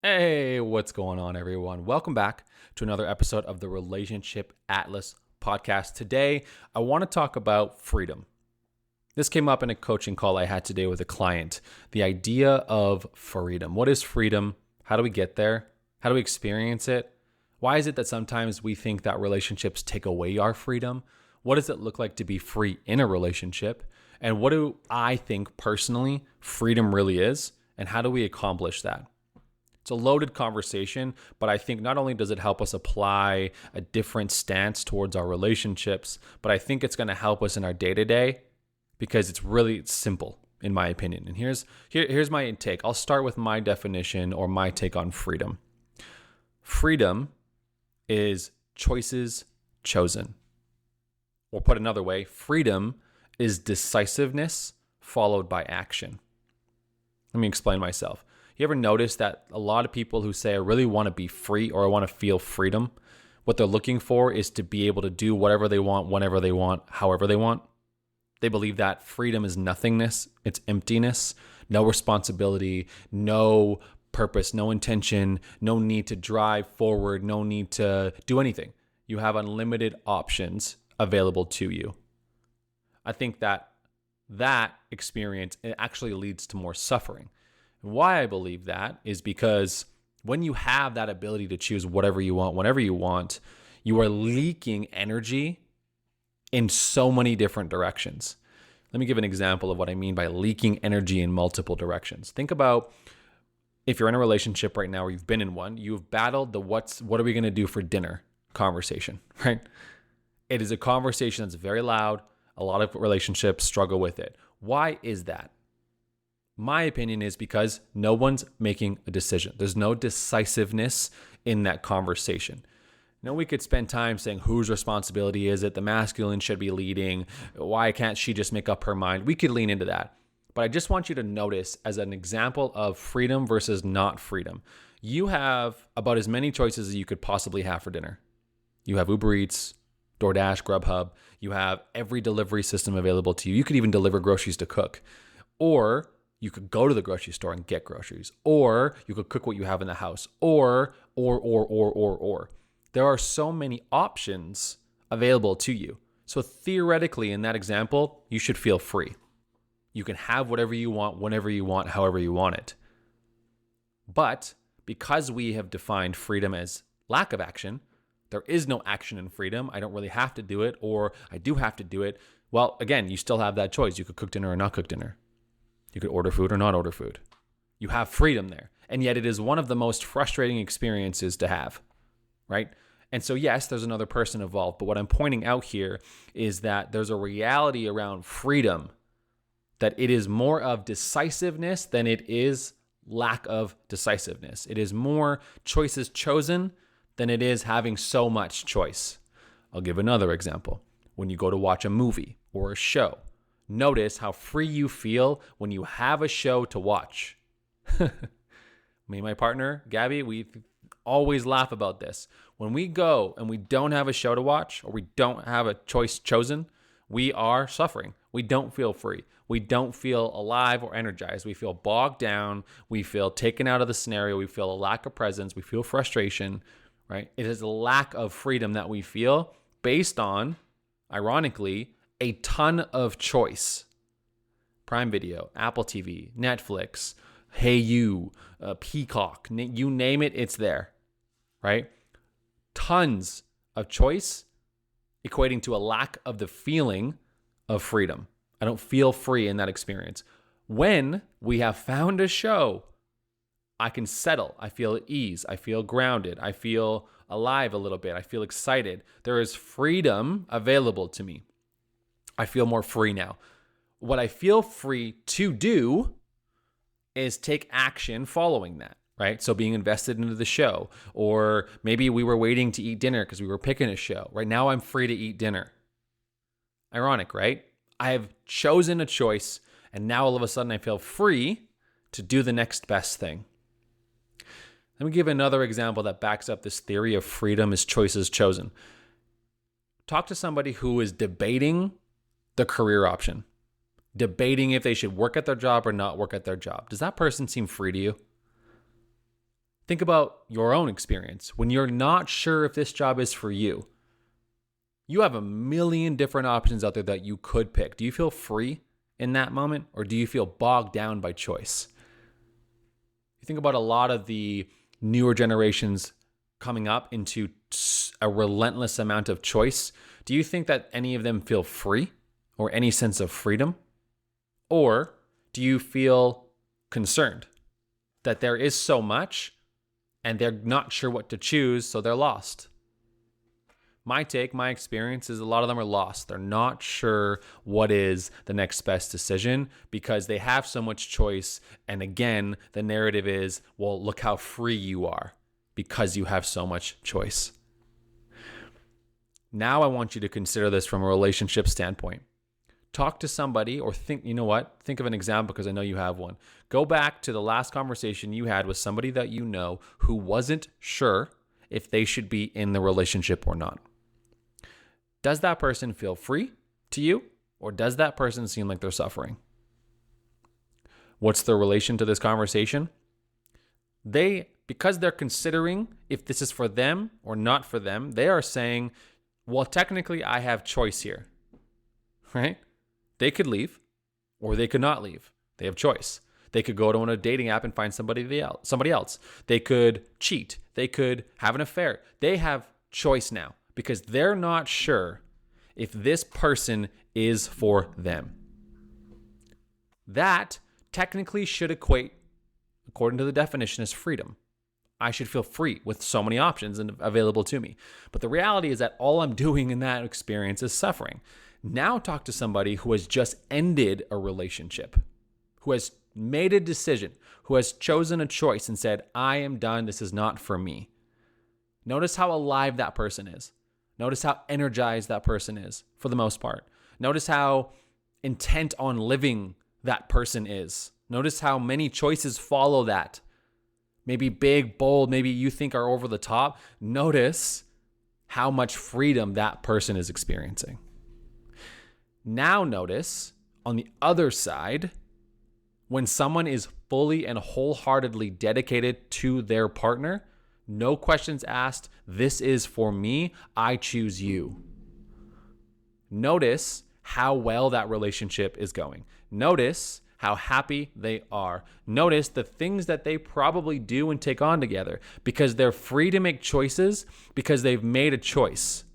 Hey, what's going on, everyone? Welcome back to another episode of the Relationship Atlas podcast. Today, I want to talk about freedom. This came up in a coaching call I had today with a client. The idea of freedom. What is freedom? How do we get there? How do we experience it? Why is it that sometimes we think that relationships take away our freedom? What does it look like to be free in a relationship? And what do I think personally freedom really is? And how do we accomplish that? It's a loaded conversation, but I think not only does it help us apply a different stance towards our relationships, but I think it's going to help us in our day-to-day because it's really simple, in my opinion. And here's my take. I'll start with my definition or my take on freedom. Freedom is choices chosen. Or put another way, freedom is decisiveness followed by action. Let me explain myself. You ever notice that a lot of people who say, I really want to be free or I want to feel freedom, what they're looking for is to be able to do whatever they want, whenever they want, however they want? They believe that freedom is nothingness, it's emptiness, no responsibility, no purpose, no intention, no need to drive forward, no need to do anything. You have unlimited options available to you. I think that experience, it actually leads to more suffering. Why I believe that is because when you have that ability to choose whatever you want, whenever you want, you are leaking energy in so many different directions. Let me give an example of what I mean by leaking energy in multiple directions. Think about if you're in a relationship right now or you've been in one, you've battled the what are we going to do for dinner conversation, right? It is a conversation that's very loud. A lot of relationships struggle with it. Why is that? My opinion is because no one's making a decision. There's no decisiveness in that conversation. Now, we could spend time saying whose responsibility is it? The masculine should be leading. Why can't she just make up her mind? We could lean into that. But I just want you to notice as an example of freedom versus not freedom. You have about as many choices as you could possibly have for dinner. You have Uber Eats, DoorDash, Grubhub. You have every delivery system available to you. You could even deliver groceries to cook. Or you could go to the grocery store and get groceries, or you could cook what you have in the house, or. There are so many options available to you. So theoretically, in that example, you should feel free. You can have whatever you want, whenever you want, however you want it. But because we have defined freedom as lack of action, there is no action in freedom. I don't really have to do it, or I do have to do it. Well, again, you still have that choice. You could cook dinner or not cook dinner. You could order food or not order food. You have freedom there. And yet it is one of the most frustrating experiences to have, right? And so yes, there's another person involved. But what I'm pointing out here is that there's a reality around freedom that it is more of decisiveness than it is lack of decisiveness. It is more choices chosen than it is having so much choice. I'll give another example. When you go to watch a movie or a show, notice how free you feel when you have a show to watch. Me and my partner, Gabby, we always laugh about this. When we go and we don't have a show to watch or we don't have a choice chosen, we are suffering. We don't feel free. We don't feel alive or energized. We feel bogged down. We feel taken out of the scenario. We feel a lack of presence. We feel frustration, right? It is a lack of freedom that we feel based on, ironically, a ton of choice. Prime Video, Apple TV, Netflix, Hey Peacock, you name it, it's there, right? Tons of choice equating to a lack of the feeling of freedom. I don't feel free in that experience. When we have found a show, I can settle. I feel at ease. I feel grounded. I feel alive a little bit. I feel excited. There is freedom available to me. I feel more free now. What I feel free to do is take action following that, right? So being invested into the show, or maybe we were waiting to eat dinner because we were picking a show. Right now I'm free to eat dinner. Ironic, right? I have chosen a choice, and now all of a sudden I feel free to do the next best thing. Let me give another example that backs up this theory of freedom is choices chosen. Talk to somebody who is debating the career option, debating if they should work at their job or not work at their job. Does that person seem free to you? Think about your own experience. When you're not sure if this job is for you, you have a million different options out there that you could pick. Do you feel free in that moment, or do you feel bogged down by choice? You think about a lot of the newer generations coming up into a relentless amount of choice. Do you think that any of them feel free or any sense of freedom? Or do you feel concerned that there is so much and they're not sure what to choose, so they're lost? My experience is a lot of them are lost. They're not sure what is the next best decision because they have so much choice. And again, the narrative is, well, look how free you are because you have so much choice. Now I want you to consider this from a relationship standpoint. Talk to somebody or think of an example because I know you have one. Go back to the last conversation you had with somebody that you know who wasn't sure if they should be in the relationship or not. Does that person feel free to you, or does that person seem like they're suffering? What's the relation to this conversation? Because they're considering if this is for them or not for them, they are saying, well, technically I have choice here, right? They could leave or they could not leave. They have choice. They could go to a dating app and find somebody else. They could cheat. They could have an affair. They have choice now because they're not sure if this person is for them. That technically should equate, according to the definition, as freedom. I should feel free with so many options available to me. But the reality is that all I'm doing in that experience is suffering. Now talk to somebody who has just ended a relationship, who has made a decision, who has chosen a choice and said, I am done. This is not for me. Notice how alive that person is. Notice how energized that person is for the most part. Notice how intent on living that person is. Notice how many choices follow that. Maybe big, bold, maybe you think are over the top. Notice how much freedom that person is experiencing. Now notice on the other side, when someone is fully and wholeheartedly dedicated to their partner, no questions asked, this is for me, I choose you. Notice how well that relationship is going. Notice how happy they are. Notice the things that they probably do and take on together because they're free to make choices because they've made a choice.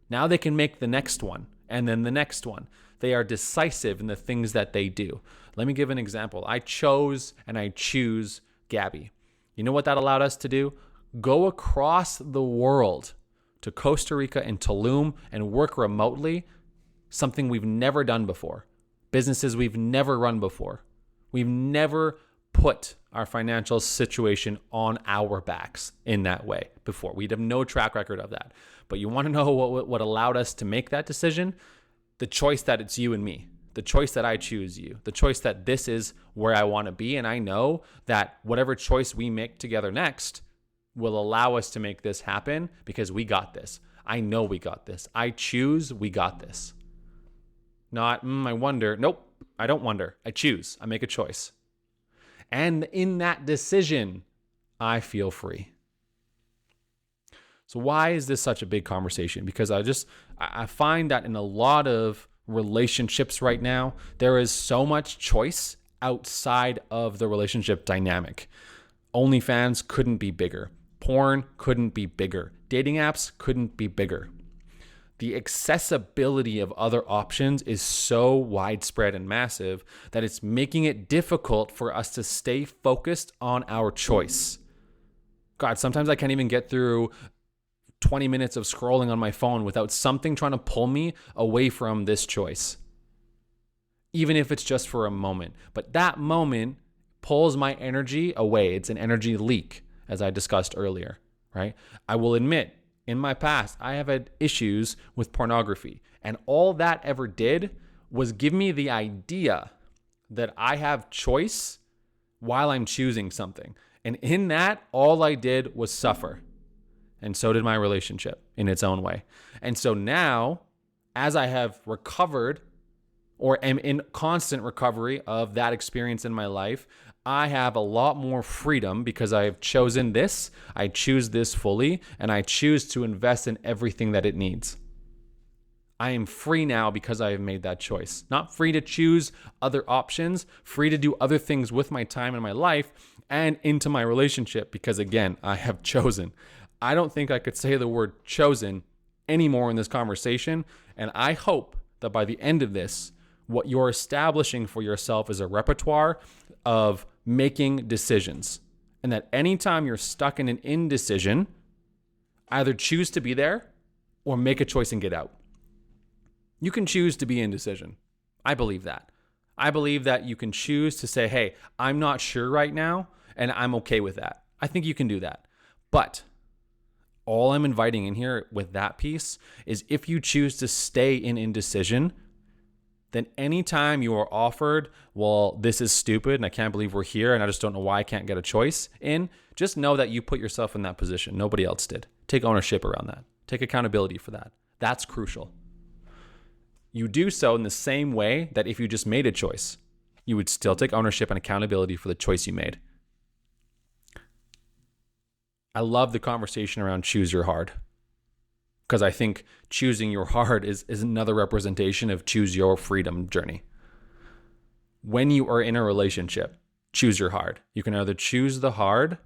Now they can make the next one and then the next one. They are decisive in the things that they do. Let me give an example. I chose and I choose Gabby. You know what that allowed us to do? Go across the world to Costa Rica and Tulum and work remotely, something we've never done before. Businesses we've never run before. We've never put our financial situation on our backs in that way before. We'd have no track record of that. But you want to know what allowed us to make that decision? The choice that it's you and me. The choice that I choose you. The choice that this is where I want to be. And I know that whatever choice we make together next will allow us to make this happen because we got this. I know we got this. I choose we got this. Not, I wonder. Nope, I don't wonder. I choose. I make a choice. And in that decision, I feel free. So why is this such a big conversation? Because I find that in a lot of relationships right now, there is so much choice outside of the relationship dynamic. OnlyFans couldn't be bigger. Porn couldn't be bigger. Dating apps couldn't be bigger. The accessibility of other options is so widespread and massive that it's making it difficult for us to stay focused on our choice. God, sometimes I can't even get through 20 minutes of scrolling on my phone without something trying to pull me away from this choice. Even if it's just for a moment. But that moment pulls my energy away. It's an energy leak, as I discussed earlier, right? I will admit, in my past, I have had issues with pornography. And all that ever did was give me the idea that I have choice while I'm choosing something. And in that, all I did was suffer. And so did my relationship in its own way. And so now, as I have recovered or am in constant recovery of that experience in my life, I have a lot more freedom because I have chosen this. I choose this fully, and I choose to invest in everything that it needs. I am free now because I have made that choice. Not free to choose other options, free to do other things with my time and my life and into my relationship because, again, I have chosen. I don't think I could say the word chosen anymore in this conversation. And I hope that by the end of this, what you're establishing for yourself is a repertoire of making decisions. And that anytime you're stuck in an indecision, either choose to be there or make a choice and get out. You can choose to be indecision. I believe that. I believe that you can choose to say, hey, I'm not sure right now, and I'm okay with that. I think you can do that. But all I'm inviting in here with that piece is if you choose to stay in indecision, then anytime you are offered, well, this is stupid and I can't believe we're here and I just don't know why I can't get a choice in, just know that you put yourself in that position. Nobody else did. Take ownership around that. Take accountability for that. That's crucial. You do so in the same way that if you just made a choice, you would still take ownership and accountability for the choice you made. I love the conversation around choose your hard because I think choosing your hard is another representation of choose your freedom journey. When you are in a relationship, choose your hard. You can either choose the hard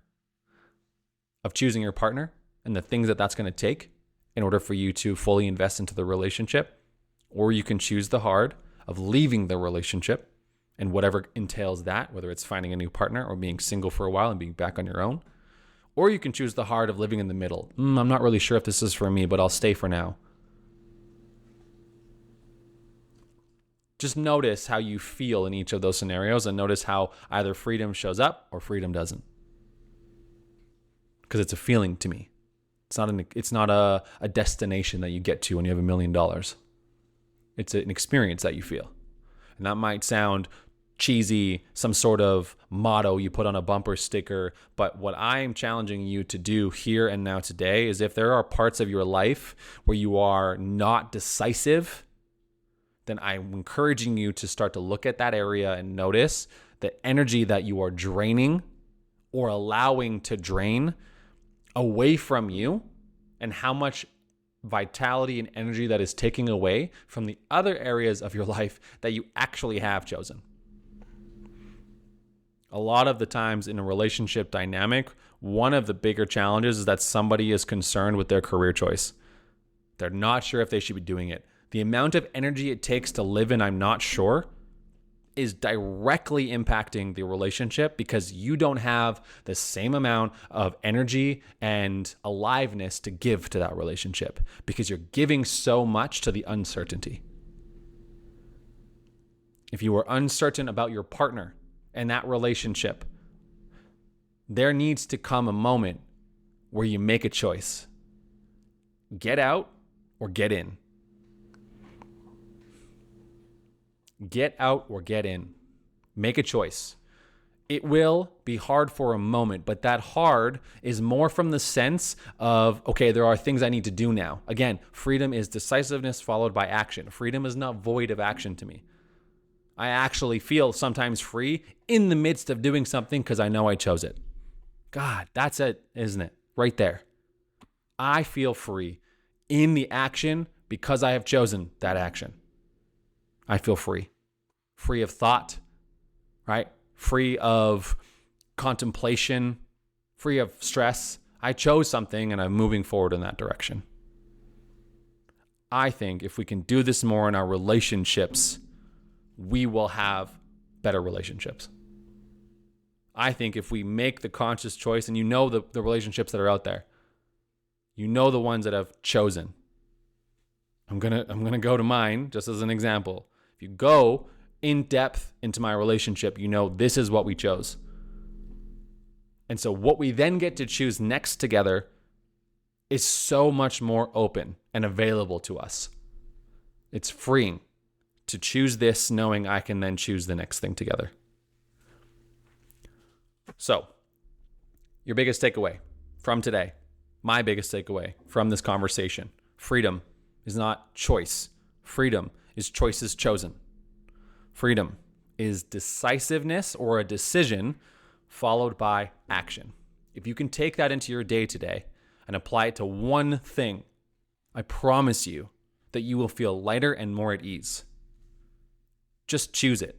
of choosing your partner and the things that that's going to take in order for you to fully invest into the relationship, or you can choose the hard of leaving the relationship and whatever entails that, whether it's finding a new partner or being single for a while and being back on your own. Or you can choose the hard of living in the middle. I'm not really sure if this is for me, but I'll stay for now. Just notice how you feel in each of those scenarios and notice how either freedom shows up or freedom doesn't. Because it's a feeling to me. It's not a destination that you get to when you have $1 million. It's an experience that you feel. And that might sound cheesy, some sort of motto you put on a bumper sticker. But what I'm challenging you to do here and now today is if there are parts of your life where you are not decisive, then I'm encouraging you to start to look at that area and notice the energy that you are draining or allowing to drain away from you and how much vitality and energy that is taking away from the other areas of your life that you actually have chosen. A lot of the times in a relationship dynamic, one of the bigger challenges is that somebody is concerned with their career choice. They're not sure if they should be doing it. The amount of energy it takes to live in I'm not sure is directly impacting the relationship because you don't have the same amount of energy and aliveness to give to that relationship because you're giving so much to the uncertainty. If you are uncertain about your partner and that relationship, there needs to come a moment where you make a choice. Get out or get in. Get out or get in. Make a choice. It will be hard for a moment, but that hard is more from the sense of, okay, there are things I need to do now. Again, freedom is decisiveness followed by action. Freedom is not void of action to me. I actually feel sometimes free in the midst of doing something because I know I chose it. God, that's it, isn't it? Right there. I feel free in the action because I have chosen that action. I feel free. Free of thought, right? Free of contemplation, free of stress. I chose something and I'm moving forward in that direction. I think if we can do this more in our relationships, we will have better relationships. I think if we make the conscious choice, and you know the relationships that are out there, you know the ones that have chosen. I'm gonna go to mine just as an example. If you go in depth into my relationship, you know this is what we chose. And so what we then get to choose next together is so much more open and available to us. It's freeing to choose this knowing I can then choose the next thing together. So, your biggest takeaway from today, my biggest takeaway from this conversation, freedom is not choice. Freedom is choices chosen. Freedom is decisiveness or a decision followed by action. If you can take that into your day today and apply it to one thing, I promise you that you will feel lighter and more at ease. Just choose it.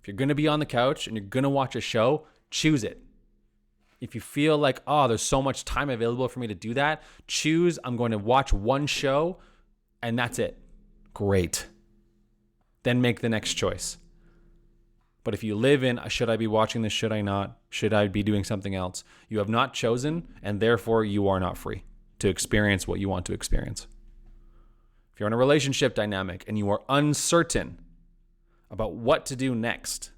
If you're going to be on the couch and you're going to watch a show, choose it. If you feel like, oh, there's so much time available for me to do that, choose, I'm going to watch one show and that's it. Great. Then make the next choice. But if you live in, should I be watching this? Should I not? Should I be doing something else? You have not chosen, and therefore you are not free to experience what you want to experience. If you're in a relationship dynamic and you are uncertain about what to do next,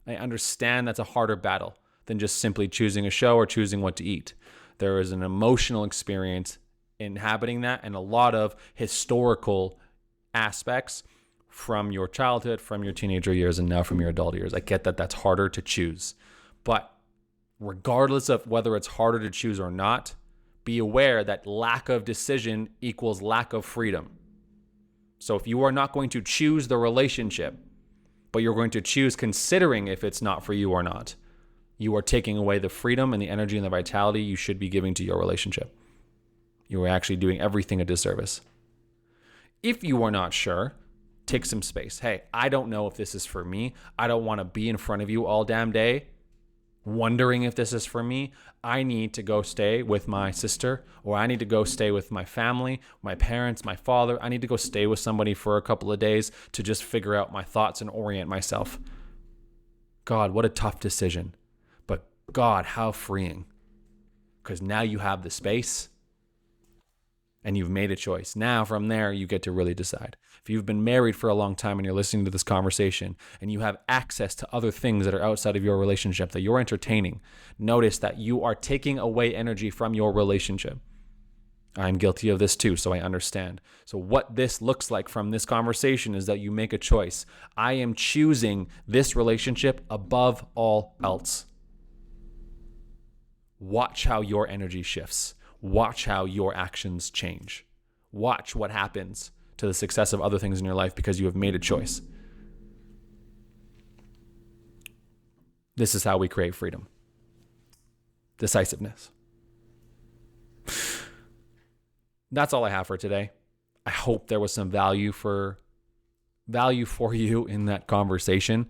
I understand that's a harder battle than just simply choosing a show or choosing what to eat. There is an emotional experience inhabiting that and a lot of historical aspects from your childhood, from your teenager years, and now from your adult years. I get that that's harder to choose. But regardless of whether it's harder to choose or not, be aware that lack of decision equals lack of freedom. So if you are not going to choose the relationship, but you're going to choose considering if it's not for you or not, you are taking away the freedom and the energy and the vitality you should be giving to your relationship. You are actually doing everything a disservice. If you are not sure, take some space. Hey, I don't know if this is for me. I don't want to be in front of you all damn day wondering if this is for me. I need to go stay with my sister, or I need to go stay with my family, my parents, my father. I need to go stay with somebody for a couple of days to just figure out my thoughts and orient myself. God, what a tough decision. But God, how freeing. Because now you have the space and you've made a choice. Now from there, you get to really decide. If you've been married for a long time and you're listening to this conversation and you have access to other things that are outside of your relationship that you're entertaining, notice that you are taking away energy from your relationship. I'm guilty of this too, so I understand. So what this looks like from this conversation is that you make a choice. I am choosing this relationship above all else. Watch how your energy shifts. Watch how your actions change. Watch what happens to the success of other things in your life because you have made a choice. This is how we create freedom. Decisiveness. That's all I have for today. I hope there was some value for you in that conversation.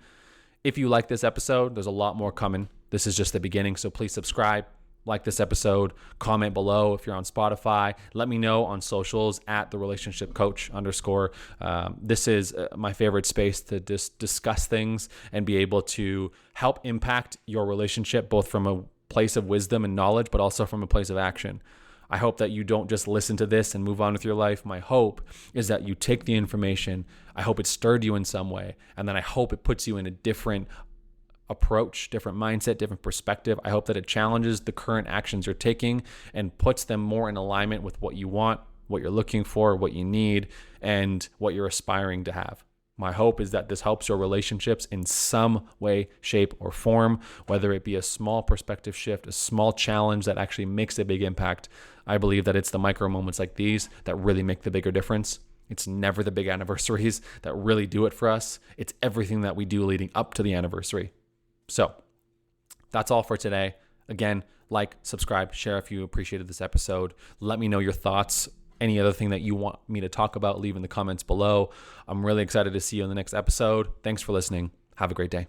If you like this episode, there's a lot more coming. This is just the beginning, so please subscribe. Like this episode, comment below if you're on Spotify. Let me know on socials at @therelationshipcoach_. This is my favorite space to just discuss things and be able to help impact your relationship, both from a place of wisdom and knowledge, but also from a place of action. I hope that you don't just listen to this and move on with your life. My hope is that you take the information. I hope it stirred you in some way. And then I hope it puts you in a different approach, different mindset, different perspective. I hope that it challenges the current actions you're taking and puts them more in alignment with what you want, what you're looking for, what you need, and what you're aspiring to have. My hope is that this helps your relationships in some way, shape, or form, whether it be a small perspective shift, a small challenge that actually makes a big impact. I believe that it's the micro moments like these that really make the bigger difference. It's never the big anniversaries that really do it for us. It's everything that we do leading up to the anniversary. So that's all for today. Again, like, subscribe, share if you appreciated this episode. Let me know your thoughts. Any other thing that you want me to talk about, leave in the comments below. I'm really excited to see you in the next episode. Thanks for listening. Have a great day.